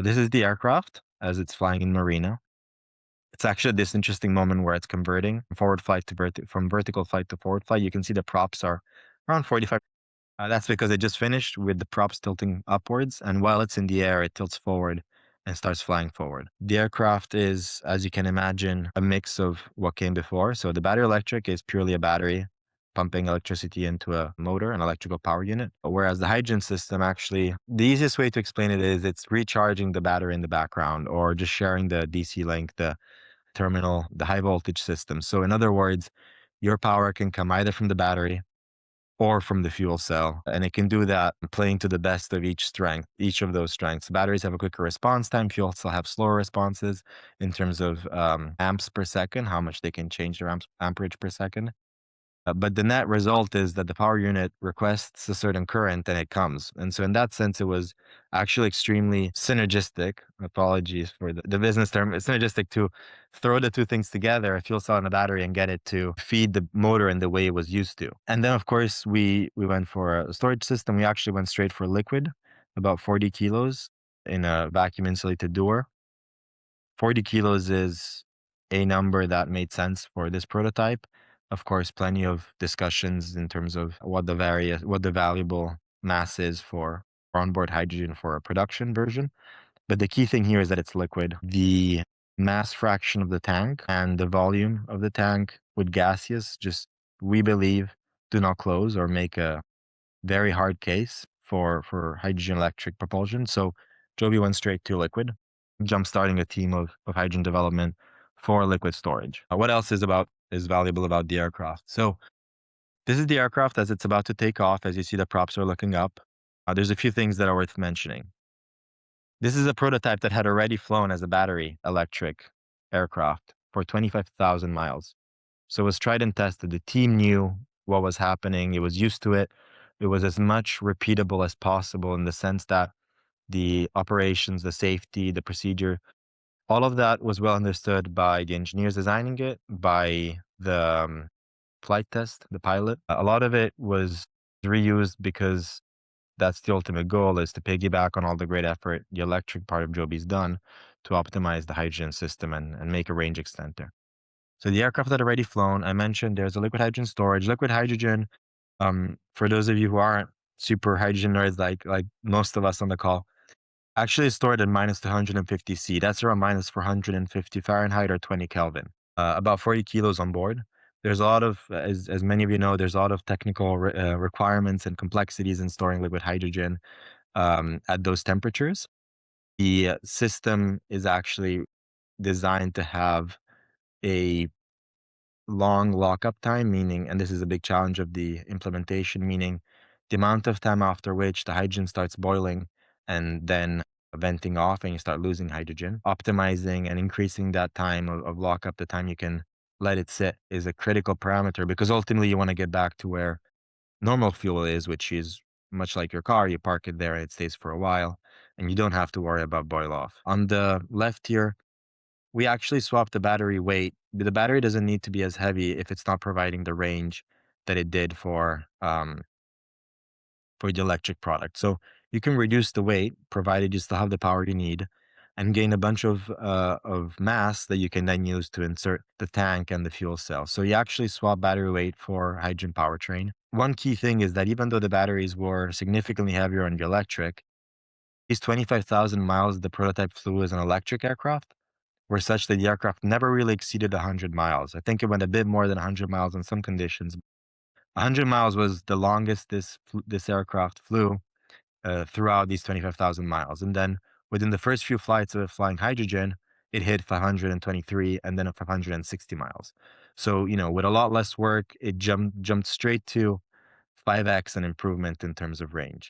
This is the aircraft as it's flying in Marina. It's actually this interesting moment where it's converting forward flight to from vertical flight to forward flight. You can see the props are around 45. That's because it just finished with the props tilting upwards, and while it's in the air, it tilts forward and starts flying forward. The aircraft is, as you can imagine, a mix of what came before. So the battery electric is purely a battery pumping electricity into a motor, an electrical power unit. Whereas the hydrogen system actually, the easiest way to explain it is it's recharging the battery in the background or just sharing the DC link, the terminal, the high voltage system. So in other words, your power can come either from the battery or from the fuel cell. And it can do that playing to the best of each strength, each of those strengths. Batteries have a quicker response time. Fuel cell have slower responses in terms of amps per second, how much they can change their amperage per second. But the net result is that the power unit requests a certain current and it comes. And so in that sense, it was actually extremely synergistic. Apologies for the business term. It's synergistic to throw the two things together, a fuel cell and a battery, and get it to feed the motor in the way it was used to. And then, of course, we went for a storage system. We actually went straight for liquid, about 40 kilos in a vacuum insulated door. 40 kilos is a number that made sense for this prototype. Of course, plenty of discussions in terms of what the valuable mass is for onboard hydrogen for a production version. But the key thing here is that it's liquid. The mass fraction of the tank and the volume of the tank with gaseous just, we believe, do not close or make a very hard case for hydrogen electric propulsion. So Joby went straight to liquid, jump-starting a team of hydrogen development for liquid storage. What else is valuable about the aircraft? So this is the aircraft as it's about to take off. As you see, the props are looking up. There's a few things that are worth mentioning. This is a prototype that had already flown as a battery electric aircraft for 25,000 miles. So it was tried and tested. The team knew what was happening. It was used to it. It was as much repeatable as possible in the sense that the operations, the safety, the procedure, all of that was well understood by the engineers designing it, by the flight test, the pilot. A lot of it was reused because that's the ultimate goal, is to piggyback on all the great effort the electric part of Joby's done to optimize the hydrogen system and make a range extender. So the aircraft had already flown. I mentioned there's a liquid hydrogen storage. Liquid hydrogen, for those of you who aren't super hydrogen nerds like most of us on the call, actually is stored at minus 250 C. That's around minus 450 Fahrenheit or 20 Kelvin. About 40 kilos on board. There's a lot of, as many of you know, there's a lot of technical requirements and complexities in storing liquid hydrogen at those temperatures. The system is actually designed to have a long lockup time, meaning, and this is a big challenge of the implementation, meaning the amount of time after which the hydrogen starts boiling and then venting off and you start losing hydrogen. Optimizing and increasing that time of lockup, the time you can let it sit, is a critical parameter because ultimately you want to get back to where normal fuel is, which is much like your car. You park it there and it stays for a while and you don't have to worry about boil off. On the left here, we actually swapped the battery weight. The battery doesn't need to be as heavy if it's not providing the range that it did for the electric product. So you can reduce the weight, provided you still have the power you need, and gain a bunch of mass that you can then use to insert the tank and the fuel cell. So you actually swap battery weight for hydrogen powertrain. One key thing is that even though the batteries were significantly heavier on the electric, these 25,000 miles the prototype flew as an electric aircraft were such that the aircraft never really exceeded 100 miles. I think it went a bit more than 100 miles in some conditions. 100 miles was the longest this aircraft flew throughout these 25,000 miles. And then within the first few flights of it flying hydrogen, it hit 523 and then 560 miles. So, with a lot less work, it jumped straight to 5x an improvement in terms of range.